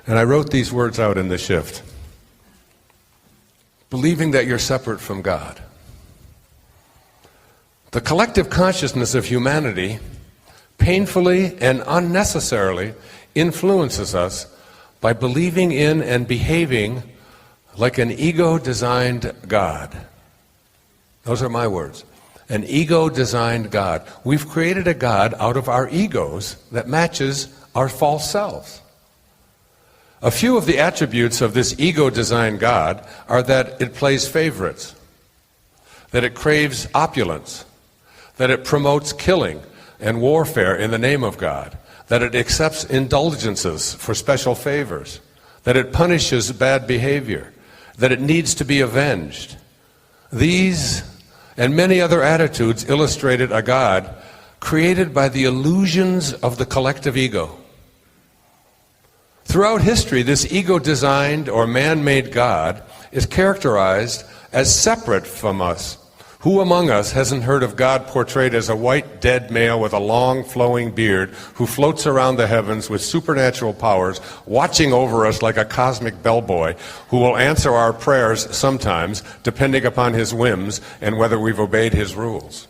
And I wrote these words out in the shift. Believing that you're separate from God. The collective consciousness of humanity painfully and unnecessarily influences us by believing in and behaving like an ego-designed God. Those are my words. An ego-designed God. We've created a God out of our egos that matches our false selves. A few of the attributes of this ego-designed God are that it plays favorites, that it craves opulence, that it promotes killing and warfare in the name of God, that it accepts indulgences for special favors, that it punishes bad behavior, that it needs to be avenged. These and many other attitudes illustrated a God created by the illusions of the collective ego. Throughout history, this ego-designed or man-made God is characterized as separate from us. Who among us hasn't heard of God portrayed as a white, dead male with a long, flowing beard who floats around the heavens with supernatural powers, watching over us like a cosmic bellboy who will answer our prayers sometimes, depending upon his whims and whether we've obeyed his rules?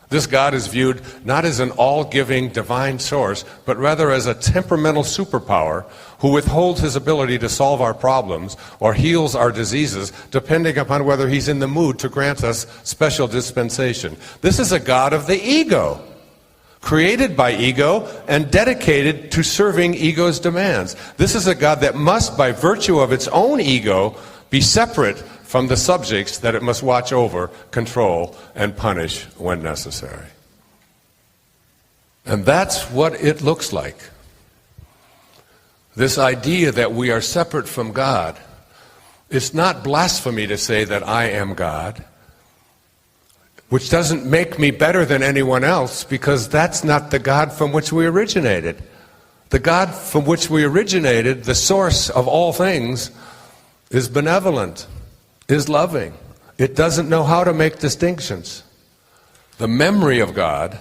This God is viewed not as an all-giving divine source, but rather as a temperamental superpower who withholds his ability to solve our problems or heals our diseases, depending upon whether he's in the mood to grant us special dispensation. This is a God of the ego, created by ego and dedicated to serving ego's demands. This is a God that must, by virtue of its own ego, be separate from the subjects that it must watch over, control, and punish when necessary. And that's what it looks like. This idea that we are separate from God. It's not blasphemy to say that I am God, which doesn't make me better than anyone else, because that's not the God from which we originated. The God from which we originated, the source of all things, is benevolent, is loving. It doesn't know how to make distinctions. The memory of God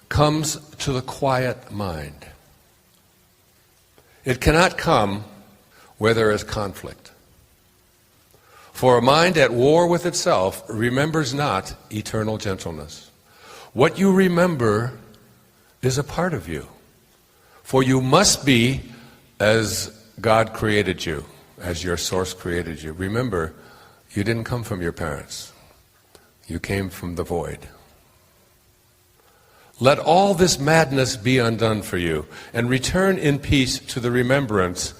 comes to the quiet mind. It cannot come where there is conflict. For a mind at war with itself remembers not eternal gentleness. What you remember is a part of you. For you must be as God created you, as your source created you. Remember, you didn't come from your parents. You came from the void. Let all this madness be undone for you, and return in peace to the remembrance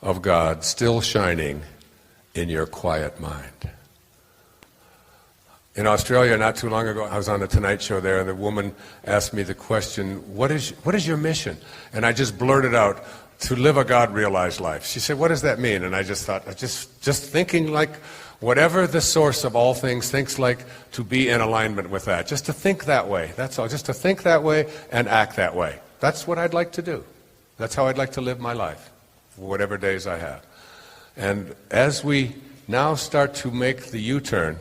of God still shining in your quiet mind. In Australia not too long ago, I was on the Tonight Show there, and the woman asked me the question, what is your mission? And I just blurted out, to live a God-realized life. She said, what does that mean? And I just thought, just thinking like whatever the source of all things thinks like, to be in alignment with that. Just to think that way, that's all. Just to think that way and act that way. That's what I'd like to do. That's how I'd like to live my life, for whatever days I have. And as we now start to make the U-turn,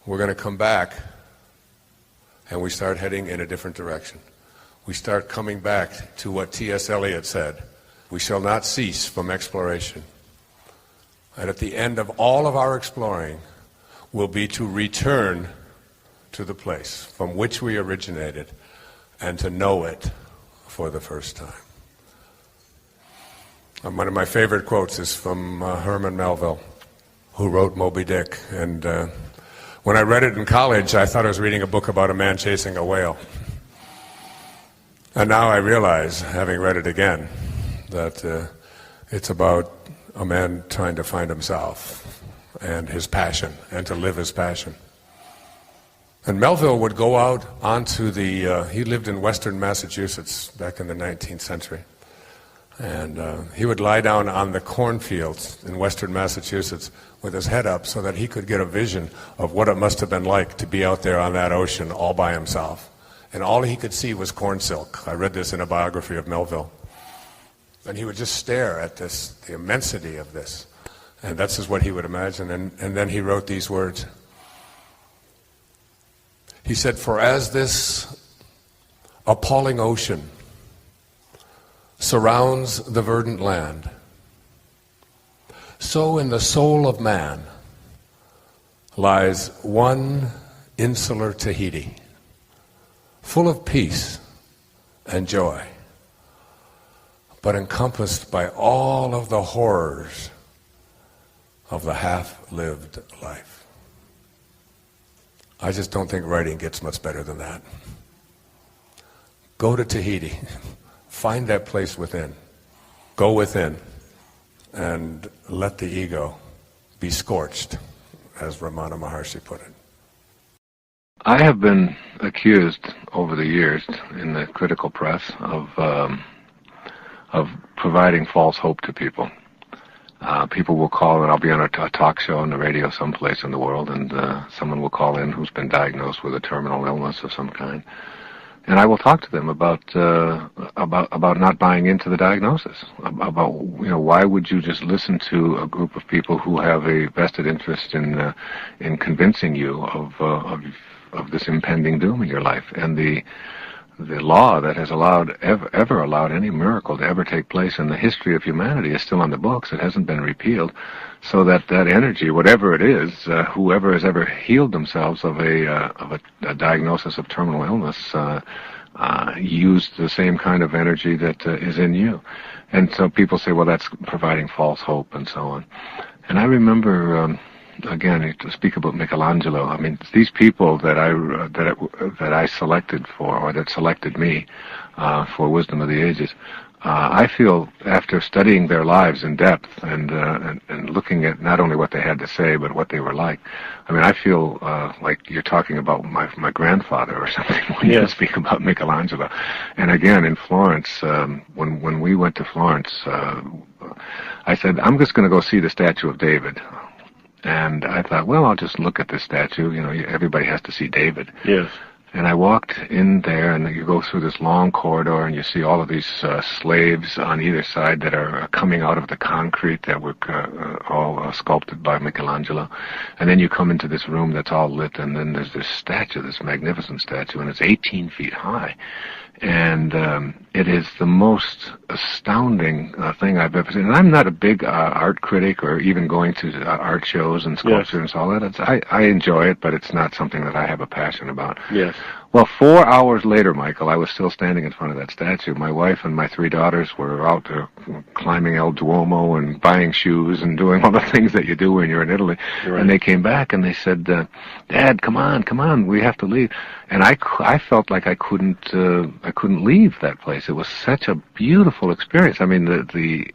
we're going to come back and we start heading in a different direction. We start coming back to what T.S. Eliot said. We shall not cease from exploration. And at the end of all of our exploring will be to return to the place from which we originated and to know it for the first time. One of my favorite quotes is from Herman Melville, who wrote Moby Dick. And when I read it in college, I thought I was reading a book about a man chasing a whale. And now I realize, having read it again, that it's about a man trying to find himself and his passion, and to live his passion. And Melville would go out onto the, he lived in western Massachusetts back in the 19th century. And he would lie down on the cornfields in western Massachusetts with his head up so that he could get a vision of what it must have been like to be out there on that ocean all by himself. And all he could see was corn silk. I read this in a biography of Melville. And he would just stare at this, the immensity of this. And that's just what he would imagine. And then he wrote these words. He said, "For as this appalling ocean surrounds the verdant land, so in the soul of man lies one insular Tahiti, full of peace and joy, but encompassed by all of the horrors of the half-lived life. I just don't think writing gets much better than that. Go to Tahiti. Find that place within. Go within and let the ego be scorched, as Ramana Maharshi put it. I have been accused over the years in the critical press of providing false hope to people. People will call, and I'll be on a talk show on the radio someplace in the world, and someone will call in who's been diagnosed with a terminal illness of some kind, and I will talk to them about not buying into the diagnosis. About why would you just listen to a group of people who have a vested interest in convincing you of this impending doom in your life, and the law that has ever allowed any miracle to ever take place in the history of humanity is still on the books. It hasn't been repealed, so that energy, whatever it is, whoever has ever healed themselves of a diagnosis of terminal illness, used the same kind of energy that is in you. And so people say, well, that's providing false hope and so on. And I remember, again, to speak about Michelangelo, I mean, these people that I selected for, or that selected me for Wisdom of the Ages, I feel, after studying their lives in depth and looking at not only what they had to say, but what they were like, I mean, I feel like you're talking about my grandfather or something when you speak about Michelangelo. And again, in Florence, when we went to Florence, I said, I'm just going to go see the statue of David. And I thought, well, I'll just look at this statue. Everybody has to see David. Yes. And I walked in there, and you go through this long corridor, and you see all of these slaves on either side that are coming out of the concrete that were all sculpted by Michelangelo. And then you come into this room that's all lit, and then there's this statue, this magnificent statue, and it's 18 feet high. And it is the most astounding thing I've ever seen. And I'm not a big art critic or even going to art shows and sculpture and all that. I enjoy it, but it's not something that I have a passion about. Yes. Well, 4 hours later, Michael, I was still standing in front of that statue. My wife and my 3 daughters were out climbing El Duomo and buying shoes and doing all the things that you do when you're in Italy. Right. And they came back and they said, Dad, come on, we have to leave. And I felt like I couldn't leave that place. It was such a beautiful experience. I mean,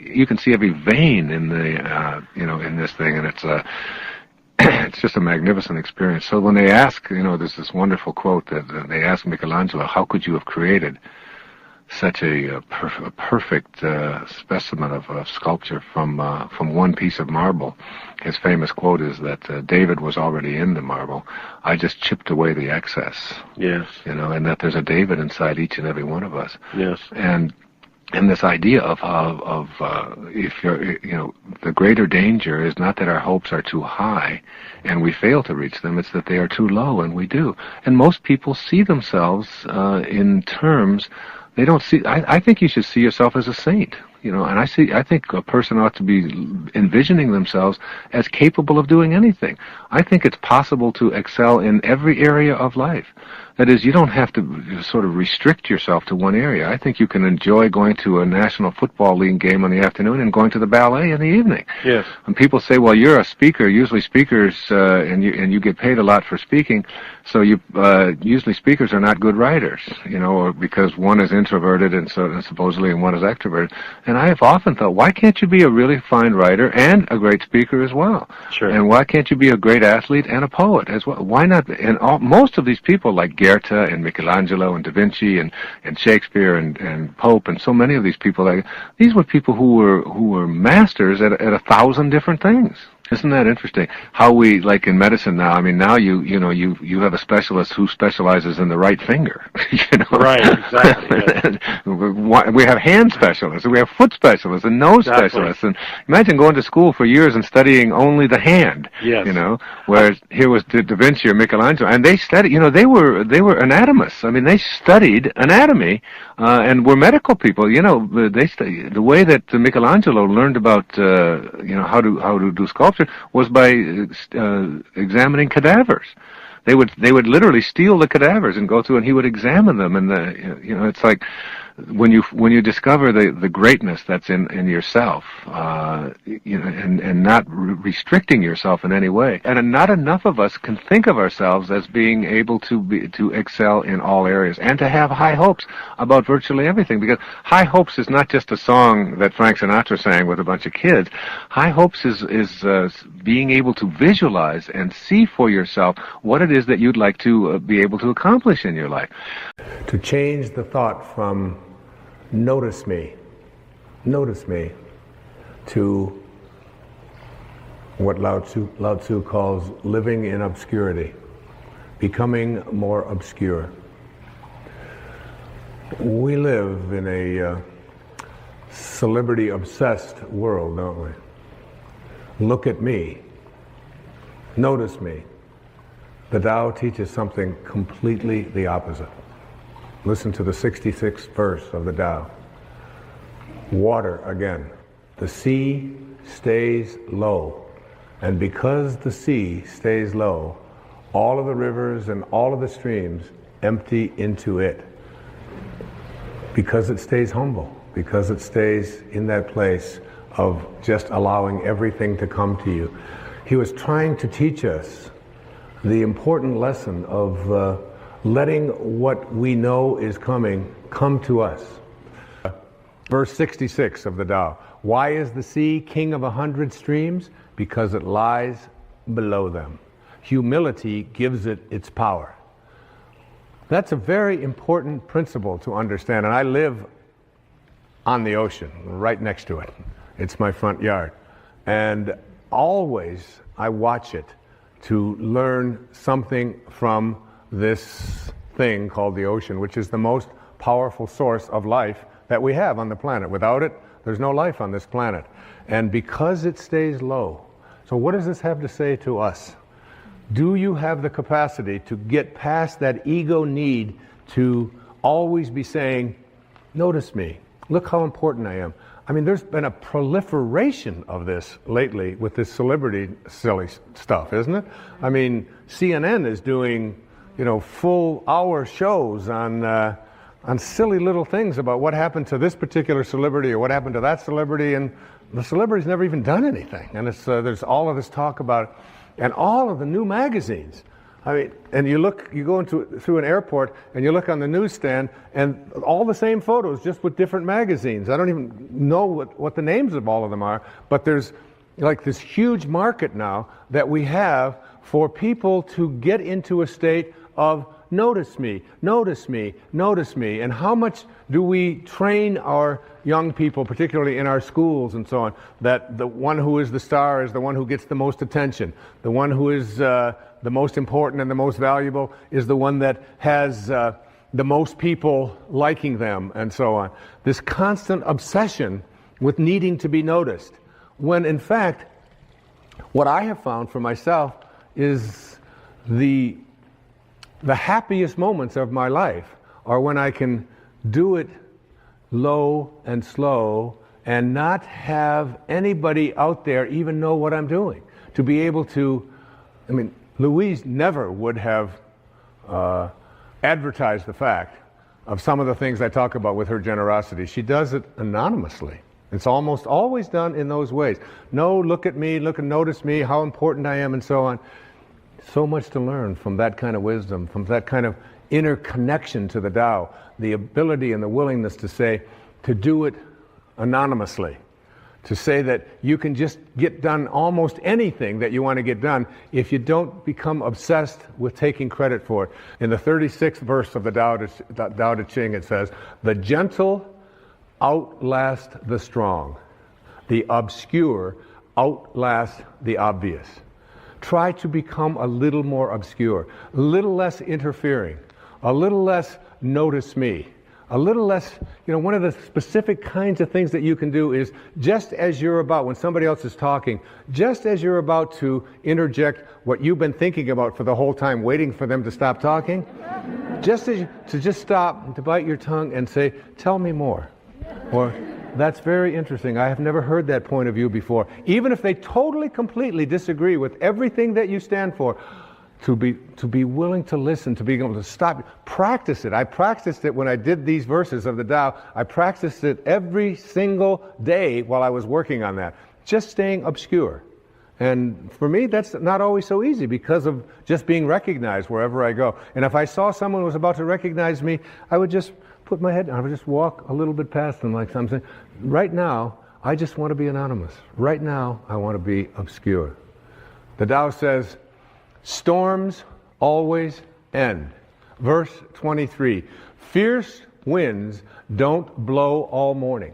you can see every vein in in this thing, and it's just a magnificent experience. So when they ask, there's this wonderful quote that they ask Michelangelo, how could you have created such a perfect specimen of sculpture from one piece of marble? His famous quote is that David was already in the marble. I just chipped away the excess. Yes. And that there's a David inside each and every one of us. Yes. And this idea of if you're, the greater danger is not that our hopes are too high and we fail to reach them, it's that they are too low and we do. And most people see themselves in terms, they don't see, I think you should see yourself as a saint, and I think a person ought to be envisioning themselves as capable of doing anything. I think it's possible to excel in every area of life. That is, you don't have to sort of restrict yourself to one area. I think you can enjoy going to a National Football League game in the afternoon and going to the ballet in the evening. Yes. And people say, well, you're a speaker. Usually speakers, and you get paid a lot for speaking, so usually speakers are not good writers, or because one is introverted and supposedly one is extroverted. And I have often thought, why can't you be a really fine writer and a great speaker as well? Sure. And why can't you be a great athlete and a poet as well? Why not? And most of these people, like Goethe and Michelangelo and Da Vinci and Shakespeare and Pope and so many of these people, these were people who were masters at 1,000 different things. Isn't that interesting? How we, like in medicine now, I mean, now you have a specialist who specializes in the right finger, you know? Right, exactly. Yes. We have hand specialists, we have foot specialists, and nose Exactly. specialists, and imagine going to school for years and studying only the hand, Yes. you know? Whereas here was Da Vinci or Michelangelo, and they studied, you know, they were anatomists. I mean, they studied anatomy, and were medical people, you know. They studied the way that Michelangelo learned about, you know, how to do sculpture was by examining cadavers. They would literally steal the cadavers and go through, and he would examine them. And you know, it's like when you discover the greatness that's in yourself, you know, and not restricting yourself in any way. And not enough of us can think of ourselves as being able to excel in all areas and to have high hopes about virtually everything. Because high hopes is not just a song that Frank Sinatra sang with a bunch of kids. High hopes is being able to visualize and see for yourself what it is that you'd like to be able to accomplish in your life. To change the thought from notice me, to what Lao Tzu calls living in obscurity, becoming more obscure. We live in a celebrity-obsessed world, don't we? Look at me. Notice me. The Tao teaches something completely the opposite. Listen to the 66th verse of the Tao. Water again. The sea stays low. And because the sea stays low, all of the rivers and all of the streams empty into it. Because it stays humble. Because it stays in that place of just allowing everything to come to you. He was trying to teach us the important lesson of letting what we know is coming come to us. Verse 66 of the Tao. Why is the sea king of 100 streams? Because it lies below them. Humility gives it its power. That's a very important principle to understand, and I live on the ocean, right next to it. It's my front yard. And always I watch it to learn something from this thing called the ocean, which is the most powerful source of life that we have on the planet. Without it, there's no life on this planet. And because it stays low, so what does this have to say to us? Do you have the capacity to get past that ego need to always be saying, notice me, look how important I am? I mean, there's been a proliferation of this lately with this celebrity silly stuff, isn't it? I mean, CNN is doing, you know, full hour shows on silly little things about what happened to this particular celebrity or what happened to that celebrity, and the celebrity's never even done anything. And it's there's all of this talk about it, and all of the new magazines. I mean, and you go through an airport and you look on the newsstand and all the same photos, just with different magazines. I don't even know what the names of all of them are, but there's like this huge market now that we have for people to get into a state of notice me, notice me, notice me. And how much do we train our young people, particularly in our schools and so on, that the one who is the star is the one who gets the most attention. The one who is the most important and the most valuable is the one that has the most people liking them and so on. This constant obsession with needing to be noticed. When in fact, what I have found for myself is the happiest moments of my life are when I can do it low and slow and not have anybody out there even know what I'm doing. To be able to, I mean, Louise never would have advertised the fact of some of the things I talk about with her generosity. She does it anonymously. It's almost always done in those ways. No, look at me, look and notice me, how important I am, and so on. So much to learn from that kind of wisdom, from that kind of inner connection to the Tao, the ability and the willingness to say, to do it anonymously, to say that you can just get done almost anything that you want to get done if you don't become obsessed with taking credit for it. In the 36th verse of the Tao Te Ching, it says, the gentle outlast the strong, the obscure outlast the obvious. Try to become a little more obscure, a little less interfering, a little less notice me, a little less, one of the specific kinds of things that you can do is just as you're about, when somebody else is talking, just as you're about to interject what you've been thinking about for the whole time, waiting for them to stop talking, just stop, to bite your tongue and say, tell me more. Or, that's very interesting. I have never heard that point of view before. Even if they totally, completely disagree with everything that you stand for, to be willing to listen, to be able to stop, practice it. I practiced it when I did these verses of the Tao. I practiced it every single day while I was working on that. Just staying obscure. And for me, that's not always so easy because of just being recognized wherever I go. And if I saw someone who was about to recognize me, I would just put my head down. I would just walk a little bit past them like something. Right now, I just want to be anonymous. Right now, I want to be obscure. The Tao says, storms always end. Verse 23, fierce winds don't blow all morning.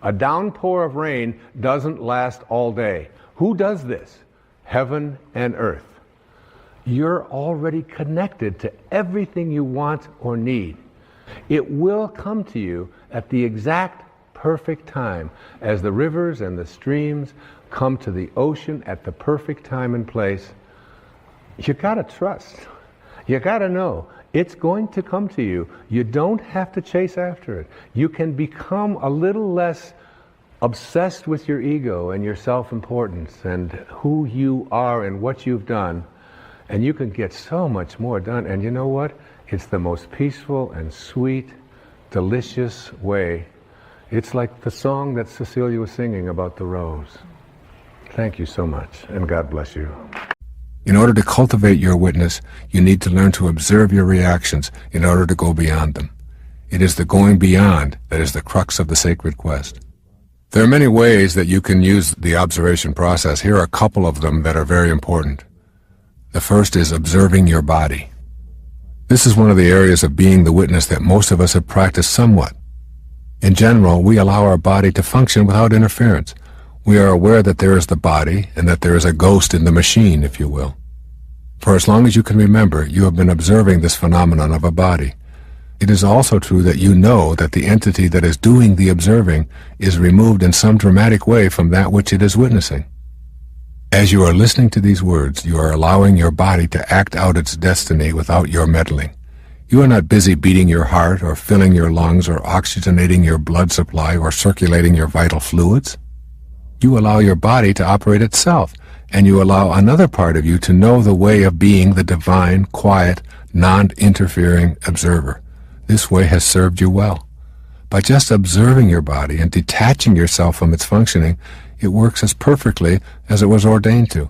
A downpour of rain doesn't last all day. Who does this? Heaven and earth. You're already connected to everything you want or need. It will come to you at the exact perfect time, as the rivers and the streams come to the ocean at the perfect time and place. You gotta trust. You gotta know it's going to come to you. You don't have to chase after it. You can become a little less obsessed with your ego and your self-importance and who you are and what you've done, and you can get so much more done. And you know what? It's the most peaceful and sweet, delicious way. It's like the song that Cecilia was singing about the rose. Thank you so much, and God bless you. In order to cultivate your witness, you need to learn to observe your reactions in order to go beyond them. It is the going beyond that is the crux of the sacred quest. There are many ways that you can use the observation process. Here are a couple of them that are very important. The first is observing your body. This is one of the areas of being the witness that most of us have practiced somewhat. In general, we allow our body to function without interference. We are aware that there is the body and that there is a ghost in the machine, if you will. For as long as you can remember, you have been observing this phenomenon of a body. It is also true that you know that the entity that is doing the observing is removed in some dramatic way from that which it is witnessing. As you are listening to these words, you are allowing your body to act out its destiny without your meddling. You are not busy beating your heart or filling your lungs or oxygenating your blood supply or circulating your vital fluids. You allow your body to operate itself, and you allow another part of you to know the way of being the divine, quiet, non-interfering observer. This way has served you well. By just observing your body and detaching yourself from its functioning, it works as perfectly as it was ordained to.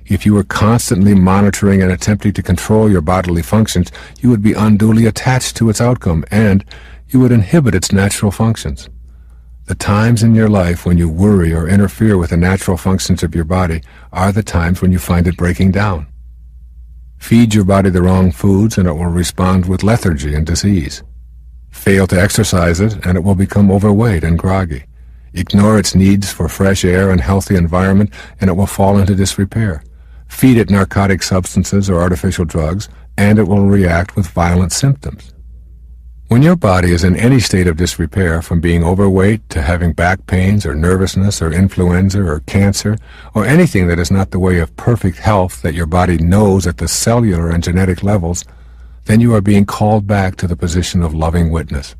If you were constantly monitoring and attempting to control your bodily functions, you would be unduly attached to its outcome, and you would inhibit its natural functions. The times in your life when you worry or interfere with the natural functions of your body are the times when you find it breaking down. Feed your body the wrong foods and it will respond with lethargy and disease. Fail to exercise it and it will become overweight and groggy. Ignore its needs for fresh air and healthy environment and it will fall into disrepair. Feed it narcotic substances or artificial drugs and it will react with violent symptoms. When your body is in any state of disrepair, from being overweight to having back pains or nervousness or influenza or cancer or anything that is not the way of perfect health that your body knows at the cellular and genetic levels, then you are being called back to the position of loving witness.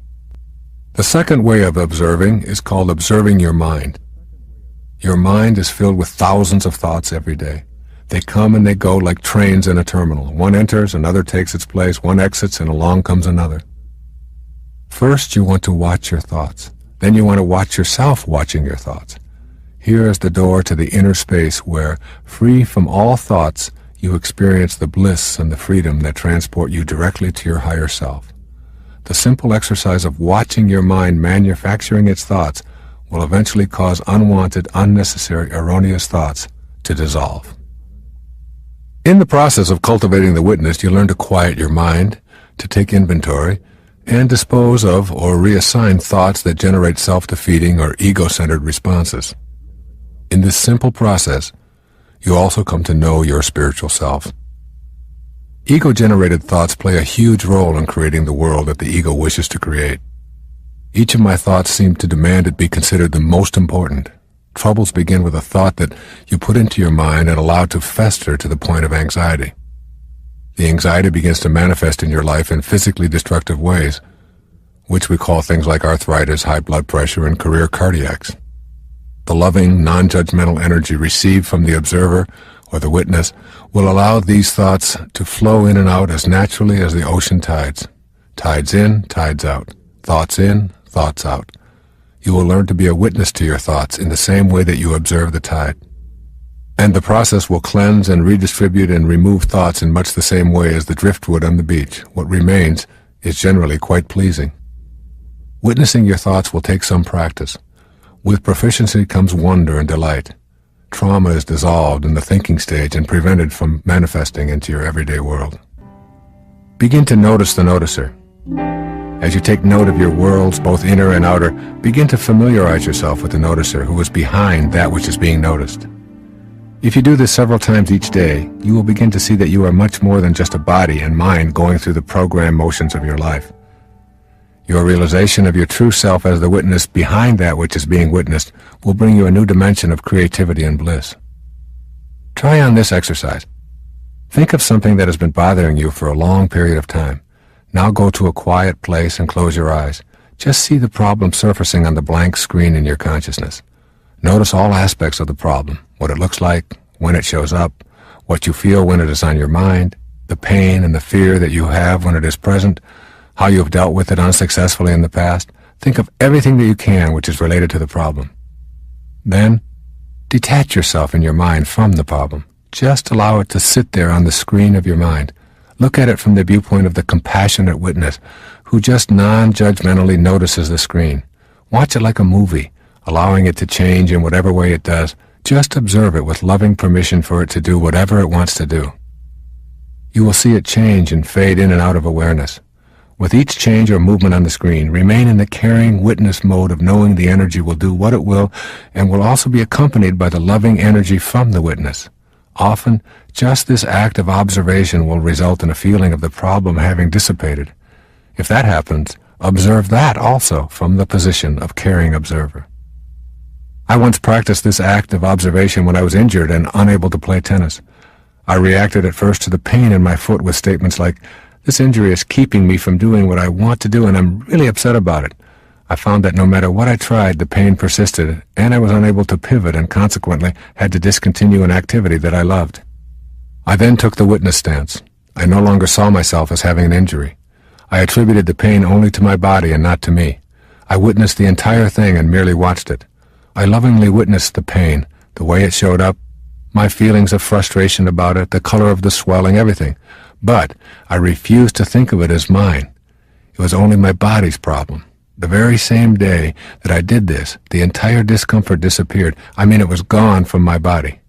The second way of observing is called observing your mind. Your mind is filled with thousands of thoughts every day. They come and they go like trains in a terminal. One enters, another takes its place, one exits, and along comes another. First, you want to watch your thoughts. Then you want to watch yourself watching your thoughts. Here is the door to the inner space where, free from all thoughts, you experience the bliss and the freedom that transport you directly to your higher self. The simple exercise of watching your mind manufacturing its thoughts will eventually cause unwanted, unnecessary, erroneous thoughts to dissolve. In the process of cultivating the witness, you learn to quiet your mind, to take inventory, and dispose of or reassign thoughts that generate self-defeating or ego-centered responses. In this simple process, you also come to know your spiritual self. Ego-generated thoughts play a huge role in creating the world that the ego wishes to create. Each of my thoughts seem to demand it be considered the most important. Troubles begin with a thought that you put into your mind and allow to fester to the point of anxiety. The anxiety begins to manifest in your life in physically destructive ways, which we call things like arthritis, high blood pressure, and career cardiacs. The loving, non-judgmental energy received from the observer or the witness will allow these thoughts to flow in and out as naturally as the ocean tides. Tides in, tides out. Thoughts in, thoughts out. You will learn to be a witness to your thoughts in the same way that you observe the tide. And the process will cleanse and redistribute and remove thoughts in much the same way as the driftwood on the beach. What remains is generally quite pleasing. Witnessing your thoughts will take some practice. With proficiency comes wonder and delight. Trauma is dissolved in the thinking stage and prevented from manifesting into your everyday world. Begin to notice the noticer. As you take note of your worlds, both inner and outer, begin to familiarize yourself with the noticer who is behind that which is being noticed. If you do this several times each day, you will begin to see that you are much more than just a body and mind going through the program motions of your life. Your realization of your true self as the witness behind that which is being witnessed will bring you a new dimension of creativity and bliss. Try on this exercise. Think of something that has been bothering you for a long period of time. Now go to a quiet place and close your eyes. Just see the problem surfacing on the blank screen in your consciousness. Notice all aspects of the problem, what it looks like, when it shows up, what you feel when it is on your mind, the pain and the fear that you have when it is present, how you have dealt with it unsuccessfully in the past. Think of everything that you can which is related to the problem. Then, detach yourself in your mind from the problem. Just allow it to sit there on the screen of your mind. Look at it from the viewpoint of the compassionate witness who just non-judgmentally notices the screen. Watch it like a movie, allowing it to change in whatever way it does. Just observe it with loving permission for it to do whatever it wants to do. You will see it change and fade in and out of awareness. With each change or movement on the screen, remain in the caring witness mode of knowing the energy will do what it will and will also be accompanied by the loving energy from the witness. Often, just this act of observation will result in a feeling of the problem having dissipated. If that happens, observe that also from the position of caring observer. I once practiced this act of observation when I was injured and unable to play tennis. I reacted at first to the pain in my foot with statements like, "This injury is keeping me from doing what I want to do and I'm really upset about it." I found that no matter what I tried, the pain persisted, and I was unable to pivot and consequently had to discontinue an activity that I loved. I then took the witness stance. I no longer saw myself as having an injury. I attributed the pain only to my body and not to me. I witnessed the entire thing and merely watched it. I lovingly witnessed the pain, the way it showed up, my feelings of frustration about it, the color of the swelling, everything. But I refused to think of it as mine. It was only my body's problem. The very same day that I did this, the entire discomfort disappeared. I mean, it was gone from my body.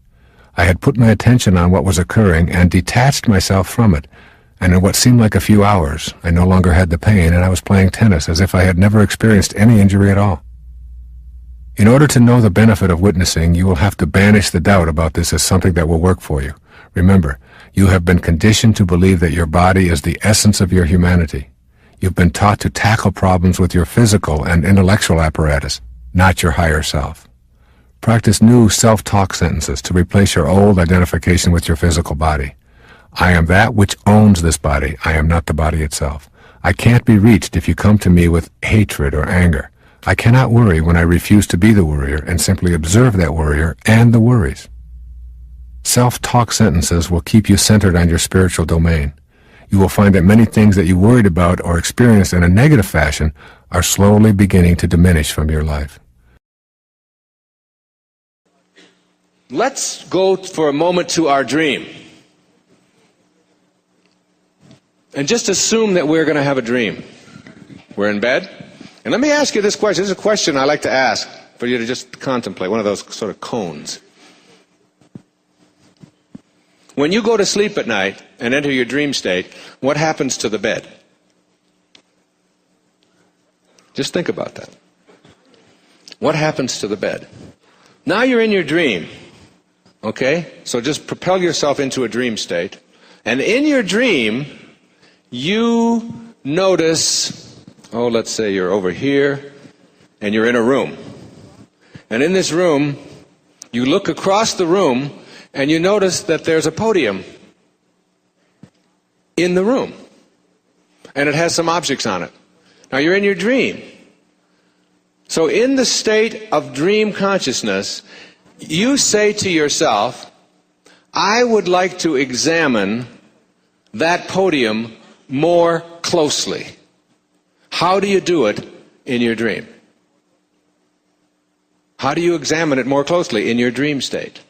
I had put my attention on what was occurring and detached myself from it, and in what seemed like a few hours, I no longer had the pain and I was playing tennis as if I had never experienced any injury at all. In order to know the benefit of witnessing, you will have to banish the doubt about this as something that will work for you. Remember, you have been conditioned to believe that your body is the essence of your humanity. You've been taught to tackle problems with your physical and intellectual apparatus, not your higher self. Practice new self-talk sentences to replace your old identification with your physical body. I am that which owns this body. I am not the body itself. I can't be reached if you come to me with hatred or anger. I cannot worry when I refuse to be the worrier and simply observe that worrier and the worries. Self-talk sentences will keep you centered on your spiritual domain. You will find that many things that you worried about or experienced in a negative fashion are slowly beginning to diminish from your life. Let's go for a moment to our dream. And just assume that we're going to have a dream. We're in bed. And let me ask you this question. This is a question I like to ask for you to just contemplate, one of those sort of cones. When you go to sleep at night and enter your dream state, what happens to the bed? Just think about that. What happens to the bed? Now you're in your dream. Okay? So just propel yourself into a dream state. And in your dream, you notice, let's say you're over here, and you're in a room. And in this room, you look across the room, and you notice that there's a podium in the room. And it has some objects on it. Now you're in your dream. So in the state of dream consciousness, you say to yourself, I would like to examine that podium more closely. How do you do it in your dream? How do you examine it more closely in your dream state?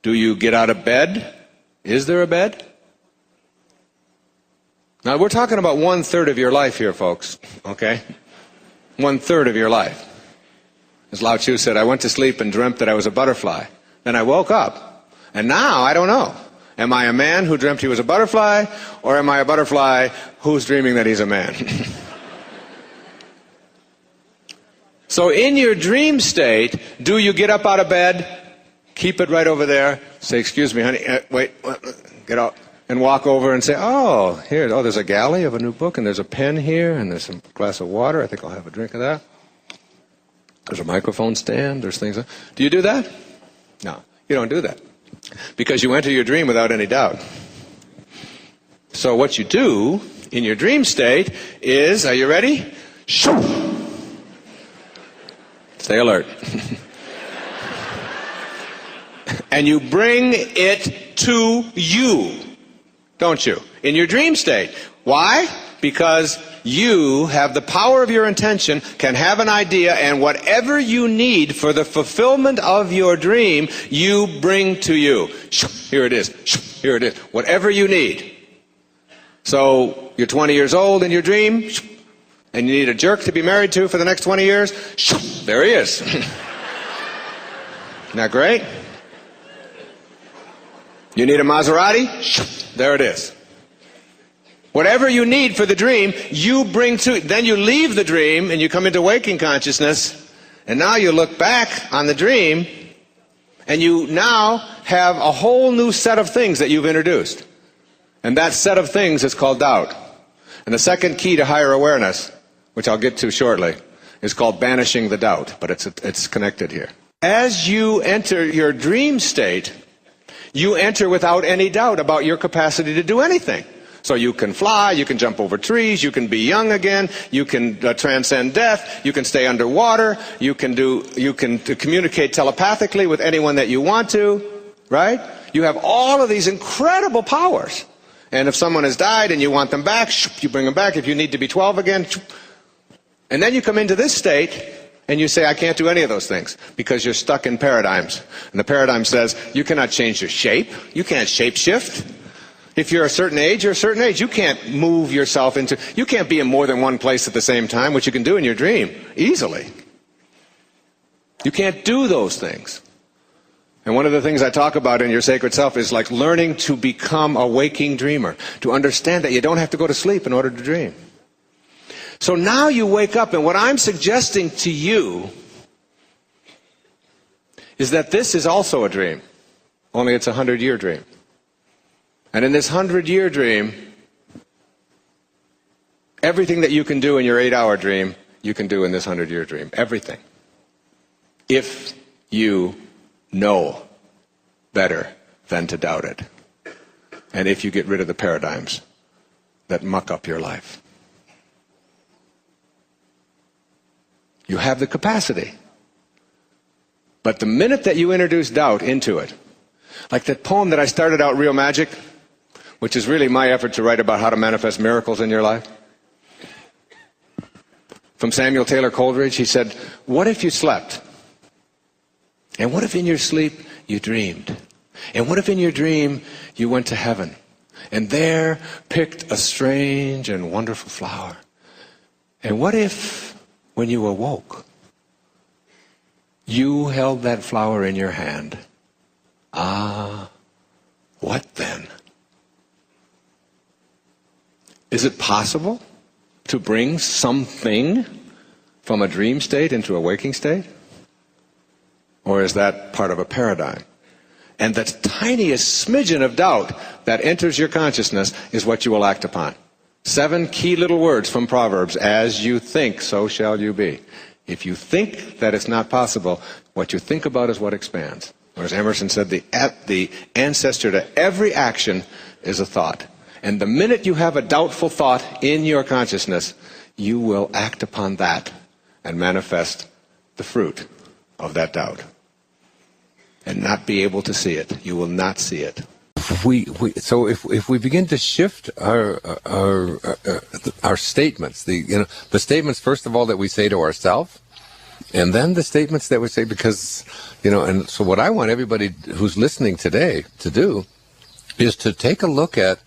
Do you get out of bed? Is there a bed? Now we're talking about 1/3 of your life here, folks, okay? 1/3 of your life. As Lao Tzu said, I went to sleep and dreamt that I was a butterfly. Then I woke up, and now I don't know. Am I a man who dreamt he was a butterfly, or am I a butterfly who's dreaming that he's a man? So in your dream state, do you get up out of bed, keep it right over there, say, excuse me, honey, wait, get out, and walk over and say, there's a galley of a new book, and there's a pen here, and there's a glass of water, I think I'll have a drink of that. There's a microphone stand, there's things. Do you do that? No, you don't do that. Because you enter your dream without any doubt. So what you do in your dream state is, are you ready? Shoo! Stay alert. And you bring it to you, don't you? In your dream state. Why? Because you have the power of your intention, can have an idea, and whatever you need for the fulfillment of your dream, you bring to you. Here it is. Here it is. Whatever you need. So you're 20 years old in your dream, and you need a jerk to be married to for the next 20 years. There he is. Isn't that great? You need a Maserati? There it is. Whatever you need for the dream, you bring to it. Then you leave the dream and you come into waking consciousness, and now you look back on the dream, and you now have a whole new set of things that you've introduced. And that set of things is called doubt. And the second key to higher awareness, which I'll get to shortly, is called banishing the doubt, but it's connected here. As you enter your dream state, you enter without any doubt about your capacity to do anything. So you can fly, you can jump over trees, you can be young again, you can transcend death, you can stay underwater, you can communicate telepathically with anyone that you want to, right? You have all of these incredible powers. And if someone has died and you want them back, you bring them back. If you need to be 12 again, and then you come into this state and you say, I can't do any of those things because you're stuck in paradigms. And the paradigm says, you cannot change your shape, you can't shape shift. If you're a certain age, you're a certain age. You can't move yourself into, you can't be in more than one place at the same time, which you can do in your dream, easily. You can't do those things. And one of the things I talk about in Your Sacred Self is like learning to become a waking dreamer, to understand that you don't have to go to sleep in order to dream. So now you wake up, and what I'm suggesting to you is that this is also a dream, only it's a 100-year dream. And in this 100-year dream, everything that you can do in your 8-hour dream, you can do in this 100-year dream. Everything. If you know better than to doubt it. And if you get rid of the paradigms that muck up your life. You have the capacity. But the minute that you introduce doubt into it, like that poem that I started out, Real Magic, which is really my effort to write about how to manifest miracles in your life. From Samuel Taylor Coleridge, he said, what if you slept? And what if in your sleep you dreamed? And what if in your dream you went to heaven and there picked a strange and wonderful flower? And what if when you awoke, you held that flower in your hand? Ah, what then? Is it possible to bring something from a dream state into a waking state? Or is that part of a paradigm? And the tiniest smidgen of doubt that enters your consciousness is what you will act upon. 7 key little words from Proverbs. As you think, so shall you be. If you think that it's not possible, what you think about is what expands. Or as Emerson said, the ancestor to every action is a thought. And the minute you have a doubtful thought in your consciousness, you will act upon that and manifest the fruit of that doubt. And not be able to see it. You will not see it. So if we begin to shift our statements, the statements first of all that we say to ourselves, and then the statements that we say because, and so what I want everybody who's listening today to do is to take a look at,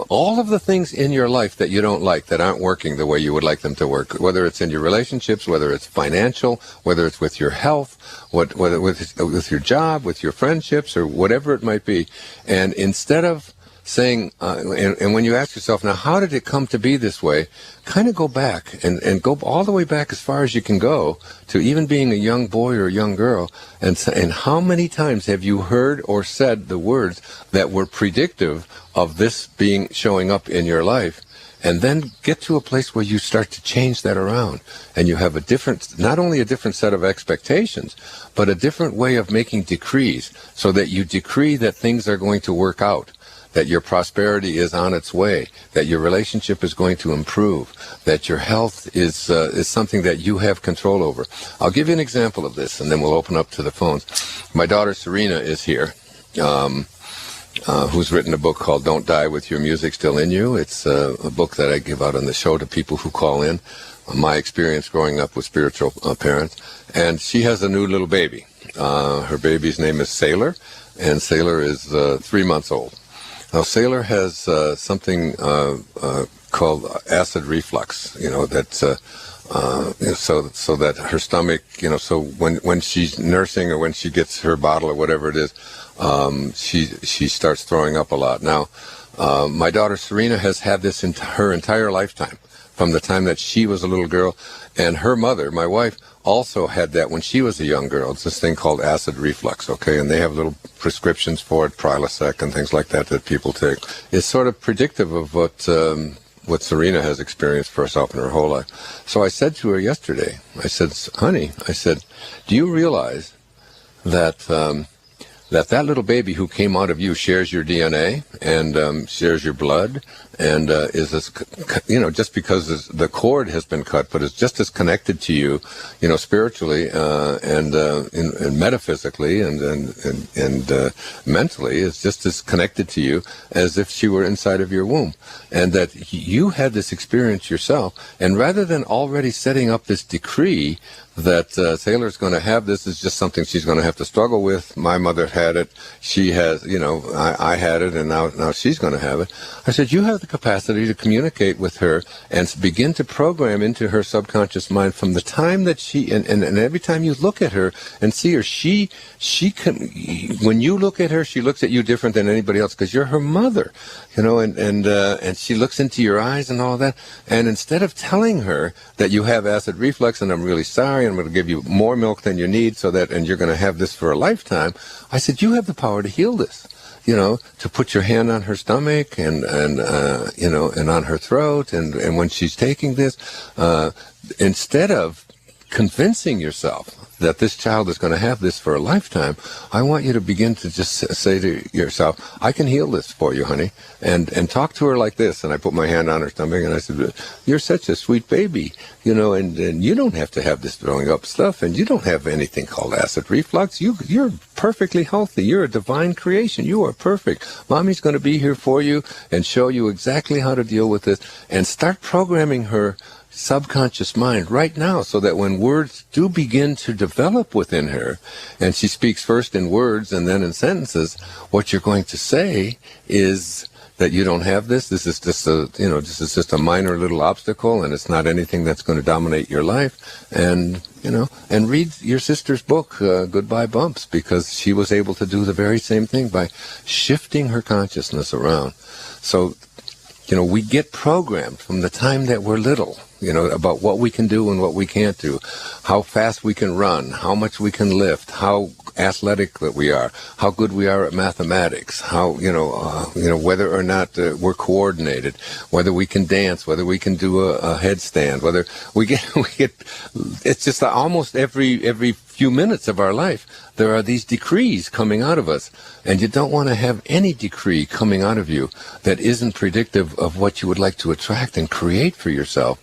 all of the things in your life that you don't like, that aren't working the way you would like them to work, whether it's in your relationships, whether it's financial, whether it's with your health, whether with your job, with your friendships, or whatever it might be. And instead of saying, and when you ask yourself, now, how did it come to be this way? Kind of go back and go all the way back as far as you can go to even being a young boy or a young girl. And how many times have you heard or said the words that were predictive of this showing up in your life? And then get to a place where you start to change that around. And you have not only a different set of expectations, but a different way of making decrees, so that you decree that things are going to work out, that your prosperity is on its way, that your relationship is going to improve, that your health is something that you have control over. I'll give you an example of this, and then we'll open up to the phones. My daughter Serena is here, who's written a book called Don't Die With Your Music Still In You. It's a book that I give out on the show to people who call in, my experience growing up with spiritual parents. And she has a new little baby. Her baby's name is Sailor, and Sailor is 3 months old. Now, Sailor has something called acid reflux, that's so that her stomach, so when she's nursing or when she gets her bottle or whatever it is, she starts throwing up a lot. Now, my daughter Serena has had this her entire lifetime, from the time that she was a little girl, and her mother, my wife, also had that when she was a young girl. It's this thing called acid reflux, okay? And they have little prescriptions for it, Prilosec and things like that people take. It's sort of predictive of what Serena has experienced for herself in her whole life. So I said to her yesterday, I said, honey, do you realize that that little baby who came out of you shares your DNA and shares your blood and is as, just because the cord has been cut, but is just as connected to you, spiritually and metaphysically and mentally, is just as connected to you as if she were inside of your womb. And that you had this experience yourself, and rather than already setting up this decree that Sailor's going to have this, is just something she's going to have to struggle with. My mother had it. She has, I had it, and now she's going to have it. I said, you have the capacity to communicate with her and begin to program into her subconscious mind from the time that she, and every time you look at her and see her, she can, when you look at her, she looks at you different than anybody else because you're her mother, and she looks into your eyes and all that. And instead of telling her that you have acid reflux and I'm really sorry, I'm going to give you more milk than you need and you're going to have this for a lifetime, I said, you have the power to heal this, to put your hand on her stomach and on her throat. And when she's taking this, instead of convincing yourself that this child is going to have this for a lifetime, I want you to begin to just say to yourself, I can heal this for you, honey, and talk to her like this. And I put my hand on her stomach and I said, you're such a sweet baby, and you don't have to have this throwing up stuff, and you don't have anything called acid reflux. You're perfectly healthy. You're a divine creation. You are perfect. Mommy's going to be here for you and show you exactly how to deal with this, and start programming her subconscious mind right now, so that when words do begin to develop within her, and she speaks first in words and then in sentences, what you're going to say is that you don't have this. This is just a minor little obstacle, and it's not anything that's going to dominate your life. And read your sister's book, Goodbye Bumps, because she was able to do the very same thing by shifting her consciousness around. So, we get programmed from the time that we're little, about what we can do and what we can't do, how fast we can run, how much we can lift, how athletic that we are, how good we are at mathematics, how, whether or not we're coordinated, whether we can dance, whether we can do a headstand, whether we get, it's just almost every few minutes of our life, there are these decrees coming out of us. And you don't want to have any decree coming out of you that isn't predictive of what you would like to attract and create for yourself,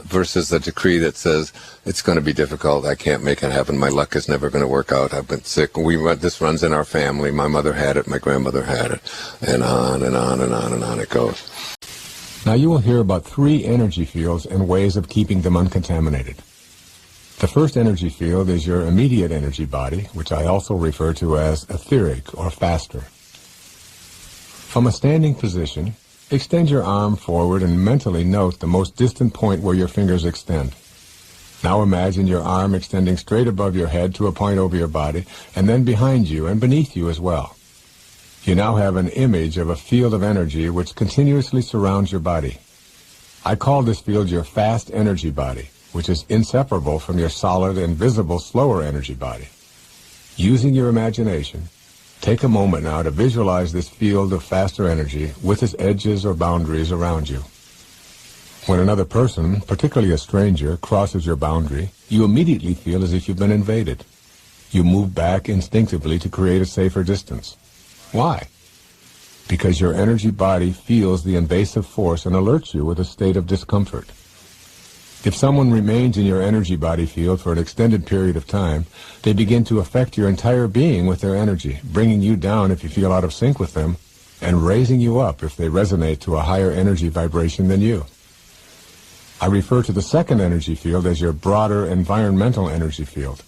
versus a decree that says, it's going to be difficult, I can't make it happen, my luck is never going to work out, I've been sick, this runs in our family, my mother had it, my grandmother had it, and on and on and on and on it goes. Now you will hear about 3 energy fields and ways of keeping them uncontaminated. The first energy field is your immediate energy body, which I also refer to as etheric or faster. From a standing position, extend your arm forward and mentally note the most distant point where your fingers extend. Now imagine your arm extending straight above your head to a point over your body, and then behind you and beneath you as well. You now have an image of a field of energy which continuously surrounds your body. I call this field your fast energy body, which is inseparable from your solid and visible slower energy body. Using your imagination, take a moment now to visualize this field of faster energy with its edges or boundaries around you. When another person, particularly a stranger, crosses your boundary, you immediately feel as if you've been invaded. You move back instinctively to create a safer distance. Why? Because your energy body feels the invasive force and alerts you with a state of discomfort. If someone remains in your energy body field for an extended period of time, they begin to affect your entire being with their energy, bringing you down if you feel out of sync with them, and raising you up if they resonate to a higher energy vibration than you. I refer to the second energy field as your broader environmental energy field.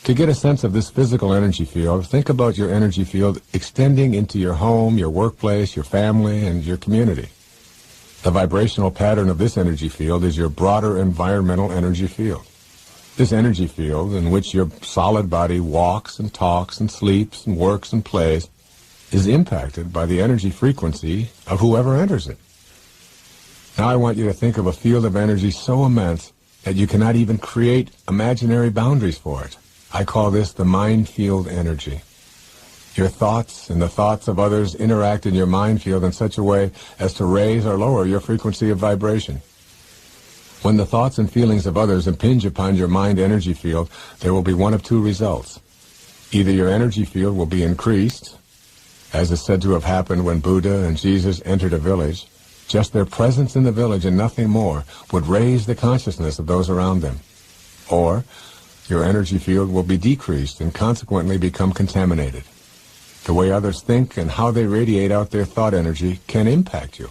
To get a sense of this physical energy field, think about your energy field extending into your home, your workplace, your family, and your community. The vibrational pattern of this energy field is your broader environmental energy field. This energy field, in which your solid body walks and talks and sleeps and works and plays, is impacted by the energy frequency of whoever enters it. Now I want you to think of a field of energy so immense that you cannot even create imaginary boundaries for it. I call this the mind field energy. Your thoughts and the thoughts of others interact in your mind field in such a way as to raise or lower your frequency of vibration. When the thoughts and feelings of others impinge upon your mind energy field, there will be one of 2 results. Either your energy field will be increased, as is said to have happened when Buddha and Jesus entered a village. Just their presence in the village and nothing more would raise the consciousness of those around them. Or your energy field will be decreased and consequently become contaminated. The way others think and how they radiate out their thought energy can impact you.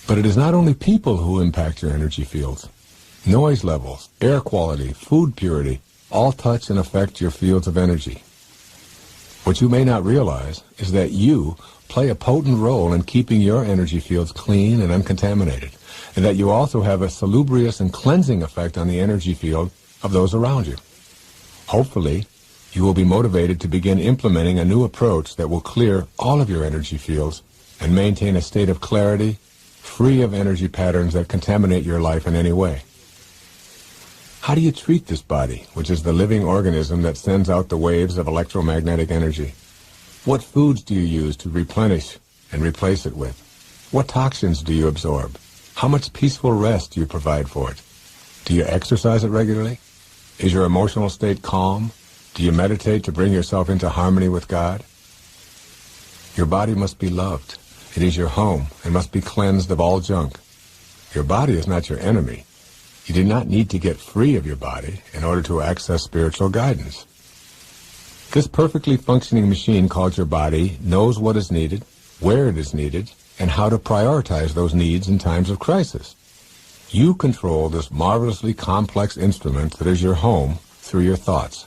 But it is not only people who impact your energy fields. Noise levels, air quality, food purity, all touch and affect your fields of energy. What you may not realize is that you play a potent role in keeping your energy fields clean and uncontaminated, and that you also have a salubrious and cleansing effect on the energy field of those around you. Hopefully, you will be motivated to begin implementing a new approach that will clear all of your energy fields and maintain a state of clarity, free of energy patterns that contaminate your life in any way. How do you treat this body, which is the living organism that sends out the waves of electromagnetic energy? What foods do you use to replenish and replace it with? What toxins do you absorb? How much peaceful rest do you provide for it? Do you exercise it regularly? Is your emotional state calm? Do you meditate to bring yourself into harmony with God? Your body must be loved. It is your home and must be cleansed of all junk. Your body is not your enemy. You do not need to get free of your body in order to access spiritual guidance. This perfectly functioning machine called your body knows what is needed, where it is needed, and how to prioritize those needs in times of crisis. You control this marvelously complex instrument that is your home through your thoughts.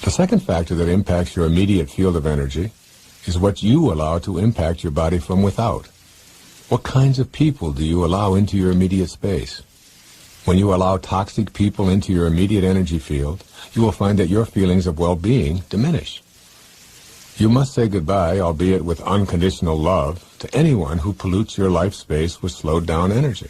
The second factor that impacts your immediate field of energy is what you allow to impact your body from without. What kinds of people do you allow into your immediate space? When you allow toxic people into your immediate energy field, you will find that your feelings of well-being diminish. You must say goodbye, albeit with unconditional love, to anyone who pollutes your life space with slowed down energy.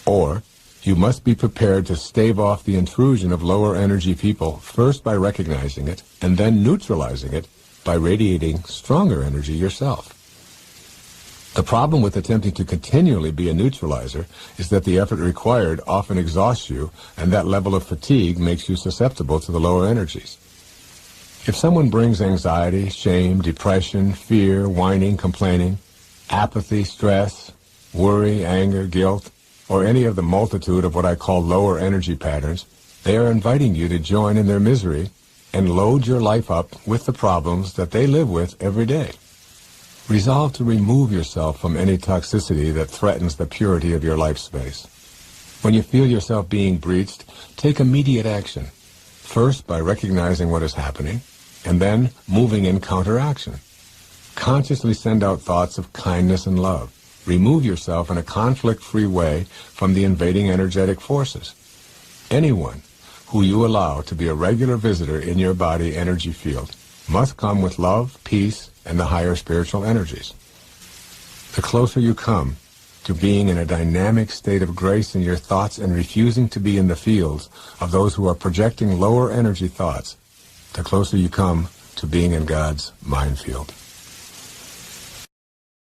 Or You must be prepared to stave off the intrusion of lower energy people, first by recognizing it, and then neutralizing it by radiating stronger energy yourself. The problem with attempting to continually be a neutralizer is that the effort required often exhausts you, and that level of fatigue makes you susceptible to the lower energies. If someone brings anxiety, shame, depression, fear, whining, complaining, apathy, stress, worry, anger, guilt, or any of the multitude of what I call lower energy patterns, they are inviting you to join in their misery and load your life up with the problems that they live with every day. Resolve to remove yourself from any toxicity that threatens the purity of your life space. When you feel yourself being breached, take immediate action, first by recognizing what is happening, and then moving in counteraction. Consciously send out thoughts of kindness and love. Remove yourself in a conflict-free way from the invading energetic forces. Anyone who you allow to be a regular visitor in your body energy field must come with love, peace, and the higher spiritual energies. The closer you come to being in a dynamic state of grace in your thoughts and refusing to be in the fields of those who are projecting lower energy thoughts, the closer you come to being in God's mind field.